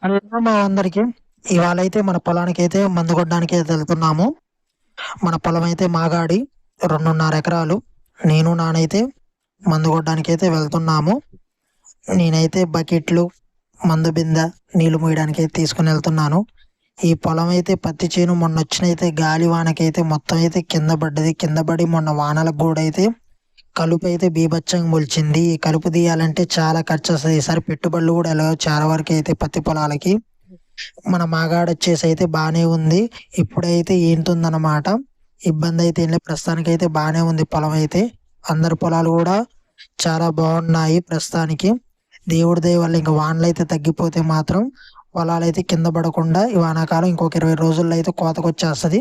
Hello మా అందరికి. ఇవాళ అయితే మన పొలానికి అయితే మందు కొట్టడానికి అయితే వెళ్తున్నాము. మన పొలం అయితే మాగాడి 2.5 ఎకరాలు. నేను నానైతే మందు కొట్టడానికి అయితే వెళ్తున్నాము. నేనైతే బకెట్లు, మందు బిందె, నీళ్లు మోయడానికి అయితే తీసుకుని వెళ్తున్నాను. ఈ పొలం అయితే పత్తి చేను మొన్న వచ్చినైతే గాలి వానకైతే మొత్తం అయితే కింద పడ్డది. కింద పడి మొన్న వానలకు కూడా అయితే కలుపు అయితే బీభత్సంగా మొలిచింది. ఈ కలుపు తీయాలంటే చాలా ఖర్చు వస్తుంది. ఈసారి పెట్టుబడులు కూడా ఎలా చాలా వరకు అయితే పత్తి పొలాలకి. మన మాగాడ వచ్చేసి అయితే బాగానే ఉంది. ఇప్పుడైతే ఏంటుందన్నమాట, ఇబ్బంది అయితే ఏం లేదు. ప్రస్తుతానికి అయితే బాగానే ఉంది పొలం అయితే. అందరి పొలాలు కూడా చాలా బాగున్నాయి ప్రస్తుతానికి. దేవుడి దయ వల్ల ఇంకా వానలు అయితే తగ్గిపోతే మాత్రం పొలాలు అయితే కింద పడకుండా ఈ వానాకాలం ఇంకొక 20 రోజుల్లో అయితే కోతకు వచ్చేస్తుంది.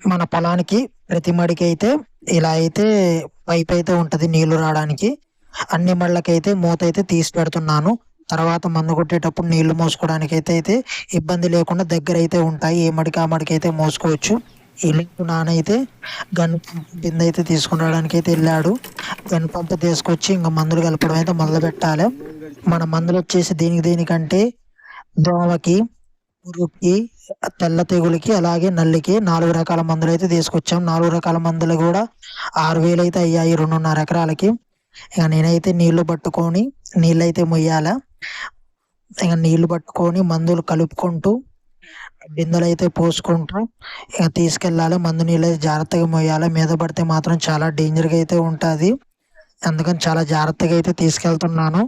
మన పొలానికి ప్రతి మడికి అయితే ఇలా అయితే పైప్ అయితే ఉంటది నీళ్లు రావడానికి. అన్ని మళ్ళకైతే మూత అయితే తీసి పెడుతున్నాను. తర్వాత మందు కొట్టేటప్పుడు నీళ్లు మోసుకోవడానికి అయితే ఇబ్బంది లేకుండా దగ్గర అయితే ఉంటాయి. ఏ మడికి ఆ మడికి అయితే మోసుకోవచ్చు. ఇల్లు నానైతే గన్ బిందె అయితే తీసుకుని రావడానికి అయితే వెళ్ళాడు. గన్ పంపు తీసుకొచ్చి ఇంకా మందులు కలపడం అయితే మొదలు పెట్టాలి. మన మందులు వచ్చేసి దేనికంటే దోమకి, పురుగుకి, తెల్ల తెగులకి, అలాగే నల్లికి 4 రకాల మందులు అయితే తీసుకొచ్చాం. 4 రకాల మందులు కూడా 6,000 అయితే అయ్యాయి 2.5 ఎకరాలకి. ఇక నేనైతే నీళ్లు పట్టుకొని నీళ్ళైతే మొయ్యాల. ఇక నీళ్లు పట్టుకొని మందులు కలుపుకుంటూ బిందెలు అయితే పోసుకుంటూ ఇక తీసుకెళ్ళాలి. మందు నీళ్ళు అయితే జాగ్రత్తగా మొయ్యాలి. మీద పడితే మాత్రం చాలా డేంజర్గా అయితే ఉంటుంది. అందుకని చాలా జాగ్రత్తగా అయితే తీసుకెళ్తున్నాను.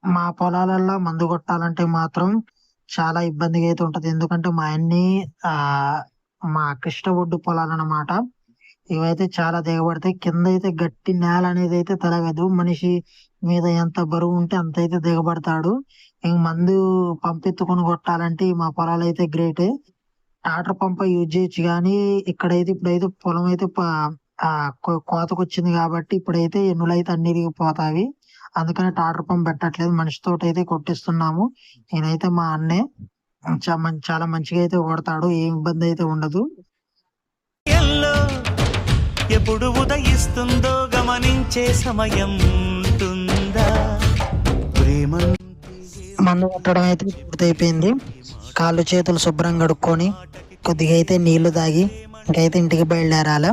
మా పొలాలల్లో మందు కొట్టాలంటే మాత్రం చాలా ఇబ్బందిగా అయితే ఉంటది. ఎందుకంటే మా అన్ని ఆ మా కృష్ణ పొలాలన్నమాట. ఇవైతే చాలా దిగబడతాయి. కింద అయితే గట్టి నేల అనేది అయితే తరగదు. మనిషి మీద ఎంత బరువు ఉంటే అంత అయితే దిగబడతాడు. ఇంక మందు పంపెత్తుకొని కొట్టాలంటే మా పొలాలు అయితే గ్రేటే. టాటర్ పంప్ యూజ్ చేయొచ్చు కానీ ఇప్పుడైతే పొలం అయితే కోతకు వచ్చింది కాబట్టి ఇప్పుడైతే ఎన్నులు అయితే అన్ని ఇరిగిపోతాయి. అందుకని టాటర్ పంప్ పెట్టట్లేదు, మనిషితో అయితే కొట్టిస్తున్నాము. నేనైతే మా అన్నే చాలా మంచిగా అయితే కొడతాడు, ఏం ఇబ్బంది అయితే ఉండదు. ఎప్పుడు ఉదయిస్తుందో గమనించే సమయం ఉంటుందా? మందు కొట్టడం అయితే పూర్తయిపోయింది. కాళ్ళు చేతులు శుభ్రం కడుక్కొని కొద్దిగా అయితే నీళ్లు తాగి ఇంకైతే ఇంటికి బయలుదేరాల.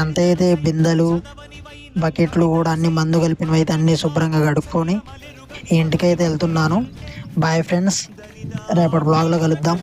అంత అయితే బిందెలు, బకెట్లు కూడా అన్ని మందు కలిపినవి అయితే అన్ని శుభ్రంగా కడుక్కొని ఇంటికైతే వెళ్తున్నాను. బాయ్ ఫ్రెండ్స్, రేపటి బ్లాగ్లో కలుద్దాం.